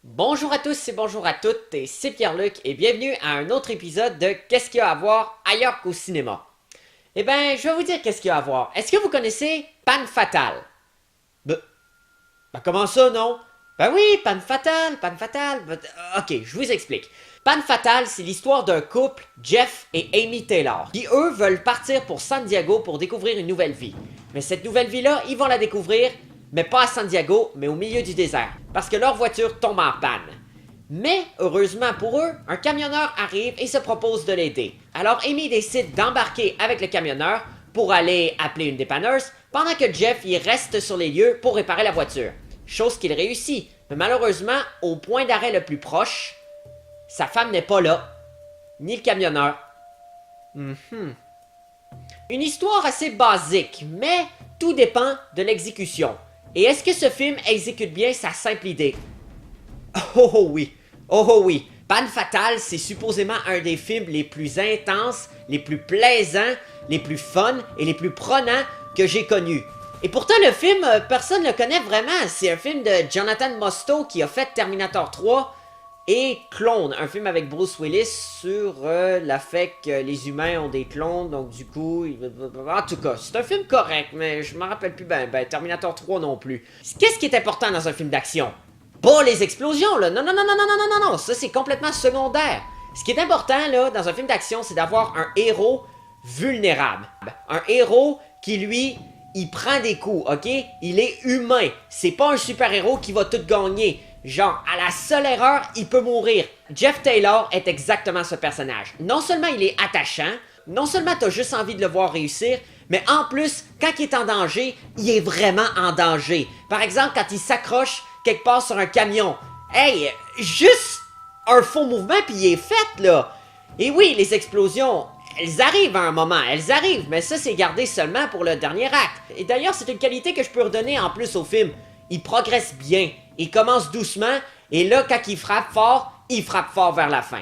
Bonjour à tous et bonjour à toutes, et c'est Pierre-Luc et bienvenue à un autre épisode de Qu'est-ce qu'il y a à voir ailleurs qu'au cinéma. Eh ben, je vais vous dire qu'est-ce qu'il y a à voir. Est-ce que vous connaissez Panne Fatale? Ben, comment ça, non? Ben oui, Panne Fatale, Panne Fatale. Ok, je vous explique. Panne Fatale, c'est l'histoire d'un couple, Jeff et Amy Taylor, qui eux veulent partir pour San Diego pour découvrir une nouvelle vie. Mais cette nouvelle vie-là, ils vont la découvrir, mais pas à San Diego, mais au milieu du désert, parce que leur voiture tombe en panne. Mais, heureusement pour eux, un camionneur arrive et se propose de l'aider. Alors Amy décide d'embarquer avec le camionneur pour aller appeler une dépanneuse, pendant que Jeff y reste sur les lieux pour réparer la voiture. Chose qu'il réussit, mais malheureusement, au point d'arrêt le plus proche, sa femme n'est pas là, ni le camionneur. Une histoire assez basique, mais tout dépend de l'exécution. Et est-ce que ce film exécute bien sa simple idée? Oh oui, oh oui. Panne Fatale, c'est supposément un des films les plus intenses, les plus plaisants, les plus fun et les plus prenants que j'ai connus. Et pourtant, le film, personne ne le connaît vraiment. C'est un film de Jonathan Mostow qui a fait Terminator 3 et Clone, un film avec Bruce Willis sur la fait que les humains ont des clones, donc du coup... En tout cas, c'est un film correct, mais je m'en rappelle plus ben, Terminator 3 non plus. Qu'est-ce qui est important dans un film d'action? Pas les explosions, là. Non, non, non, non, non, non, non, non, ça c'est complètement secondaire. Ce qui est important, là, dans un film d'action, c'est d'avoir un héros vulnérable. Un héros qui, lui, il prend des coups, ok? Il est humain. C'est pas un super-héros qui va tout gagner. Genre, à la seule erreur, il peut mourir. Jeff Taylor est exactement ce personnage. Non seulement il est attachant, non seulement t'as juste envie de le voir réussir, mais en plus, quand il est en danger, il est vraiment en danger. Par exemple, quand il s'accroche quelque part sur un camion. Hey, juste un faux mouvement puis il est fait, là. Et oui, les explosions, elles arrivent à un moment, elles arrivent, mais ça c'est gardé seulement pour le dernier acte. Et d'ailleurs, c'est une qualité que je peux redonner en plus au film. Il progresse bien, il commence doucement, et là, quand il frappe fort vers la fin.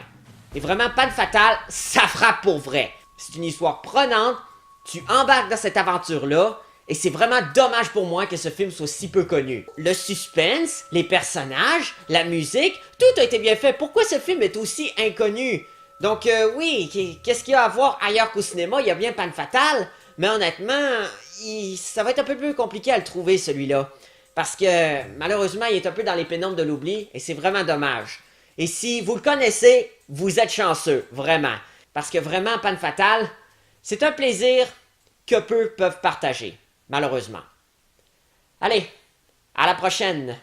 Et vraiment, Panne Fatale, ça frappe pour vrai. C'est une histoire prenante, tu embarques dans cette aventure-là, et c'est vraiment dommage pour moi que ce film soit si peu connu. Le suspense, les personnages, la musique, tout a été bien fait. Pourquoi ce film est aussi inconnu? Donc oui, qu'est-ce qu'il y a à voir ailleurs qu'au cinéma? Il y a bien Panne Fatale, mais honnêtement, ça va être un peu plus compliqué à le trouver celui-là. Parce que malheureusement, il est un peu dans les pénombres de l'oubli, et c'est vraiment dommage. Et si vous le connaissez, vous êtes chanceux, vraiment. Parce que vraiment, Panne Fatale, c'est un plaisir que peu peuvent partager, malheureusement. Allez, à la prochaine!